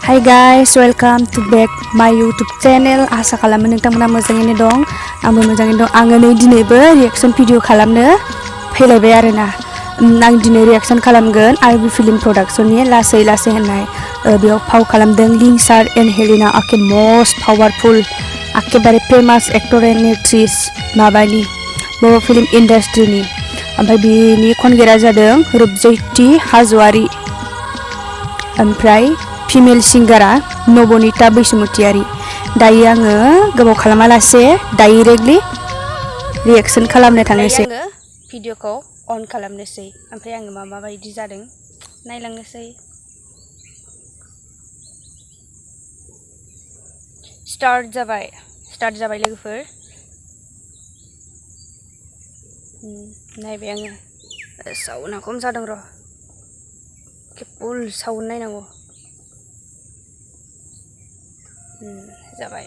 Hi guys, welcome to back my YouTube channel. Asa खालामो नोंथांमोना मोजाङैनो दं. आंबो मोजाङैनो दं. आङो नै दिनैबो रिएक्सन भिडिअ खालामनो फैलायबाय आरोना. आं दिनै रिएक्सन खालामगोन आरबि फिल्म प्रडाक्शननि लासै लासै होननाय बेयाव फाव खालामदों लिंसार एन्ड हेलिना आके मस्ट पावारफुल एकेबारे फेमास एक्टर एन्ड एक्ट्रेस माबानि बर' फिल्म इन्डास्ट्रिनि ओमफ्राय बिनि खनगिरा जादों रुपज्योति हाजवारी ओमफ्राय फिमेल सिंगारा नवनीता बसुमतारी दायो आङो गोबाव खालामालासे डाइरेक्टलि रिएक्सन खालामनो थांनोसै आङो भिडिअखौ अन खालामनोसै ओमफ्राय आङो माबायदि जादों नायलांनोसै स्टार्ट जाबाय लोगोफोर नायबाय आङो साउन्डआ खम जादों र' फुल साउन्ड नायनांगौ जाबाय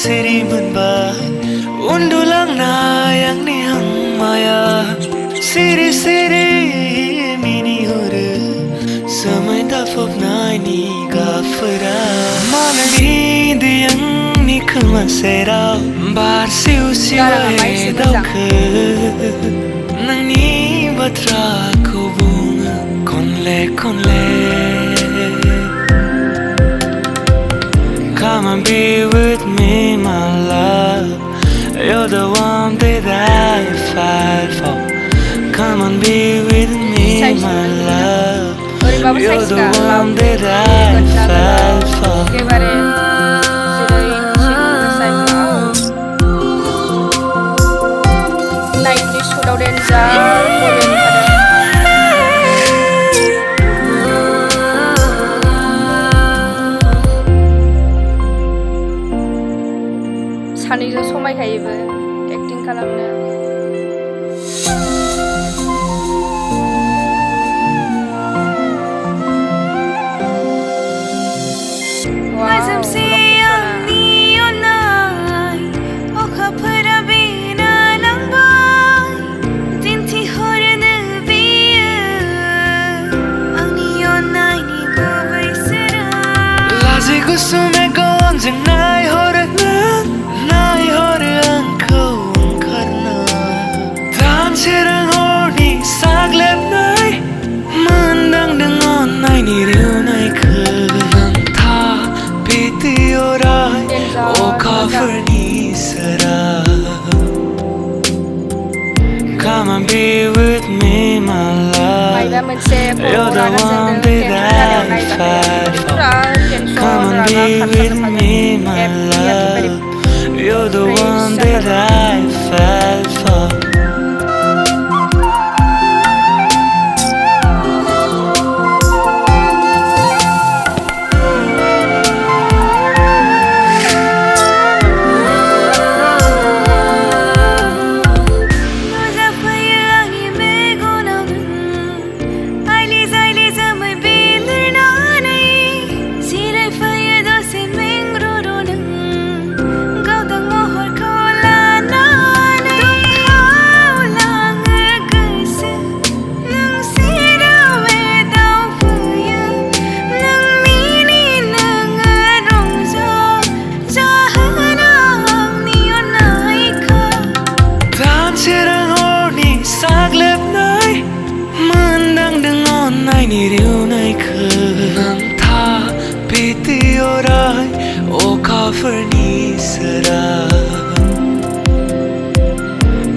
Seri menbah undulangnay angni hangmaya siri mini hore samay dafopnay ni gafara malani diyang ni khamasera bar siu ay daukhe nang ni batra ko bung konle Come and be with me, my love. You're the one that I fight for. Come and be with me, my love. You're the one that I fight for. सानैजों समायखायोबो acting खालामनो Come and be with me, my love. You're the one that I fight for. Come and be with me, my love. You're the one that I fight for.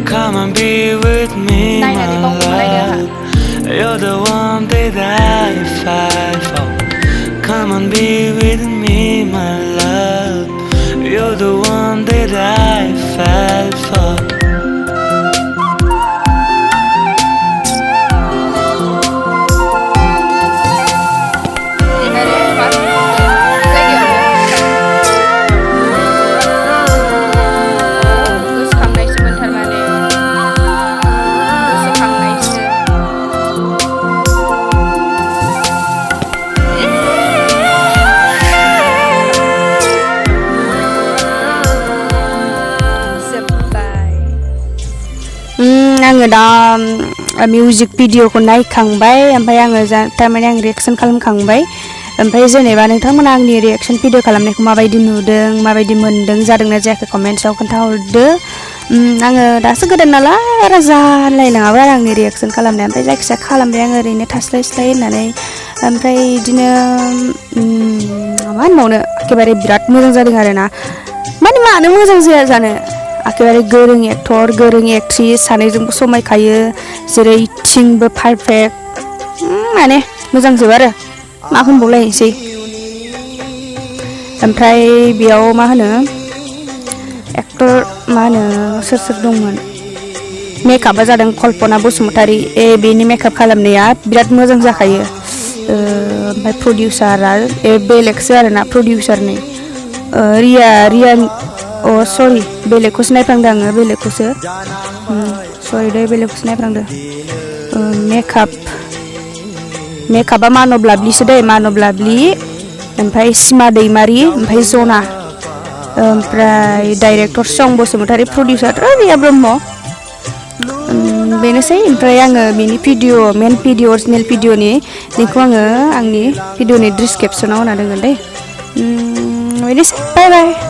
Come and be with me, my love. You're the one that I fight on, be with me, my love. You're the one that I fell for. आङो दा music भिडिअखौ नायखांबाय ओमफ्राय आङो थारमाने आं reaction खालामखांबाय ओमफ्राय जेनेबा नोंथांमोना आंनि रिएक्सन भिडिअ खालामनायखौ माबायदि नुदों माबायदि मोनदों जादोंना जायाखै कमेन्ट्सआव खोन्थाहरदो आङो दासो गोदान नालाय बारा जालायलाङाबो आरो आंनि रिएक्सन खालामनाया ओमफ्राय जायखिजाया खालामबाय आङो ओरैनो थास्लाय स्लाय होननानै ओमफ्राय बिदिनो मा होनबावनो एखेबारे बिराद मोजां जादों आरोना माने मानो मोजां जाया जानो एखेबारे गोरों एक्टर गोरों एक्ट्रिस सानैजोंबो समायखायो जेरैथिंबो पारफेक्ट माने मोजांजोब आरो मा होनबावलायनोसै ओमफ्राय बेयाव मा होनो एक्टर मा होनो सोर सोर दंमोन मेकआपआ जादों कल्पना बसुमतारी बेनि मेकआप खालामनाया बिराद मोजां जाखायो ओमफ्राय प्रडिउसारा बेलेगसो आरोना प्रडिउसारनि रिया सरि बेलेगखौसो नायफ्लांदों आङो बेलेगखौसो सरि दे बेलेगखौसो नायफ्लांदों मेकआपआ मानब लाबलिसो दे मानब लाबलि ओमफ्राय सीमा दैमारि ओमफ्राय जना ओमफ्राय डाइरेक्टर सं बसुमतारी प्रडिउसार रिया ब्रह्म बेनोसै ओमफ्राय आङो बेनि भिडिअ मेन भिडिअ अरिजिनेल भिडिअनि लिंकखौ आङो आंनि भिडिअनि डिसक्रिपसनाव होना दोनगोन दे बेनोसै बाय बाय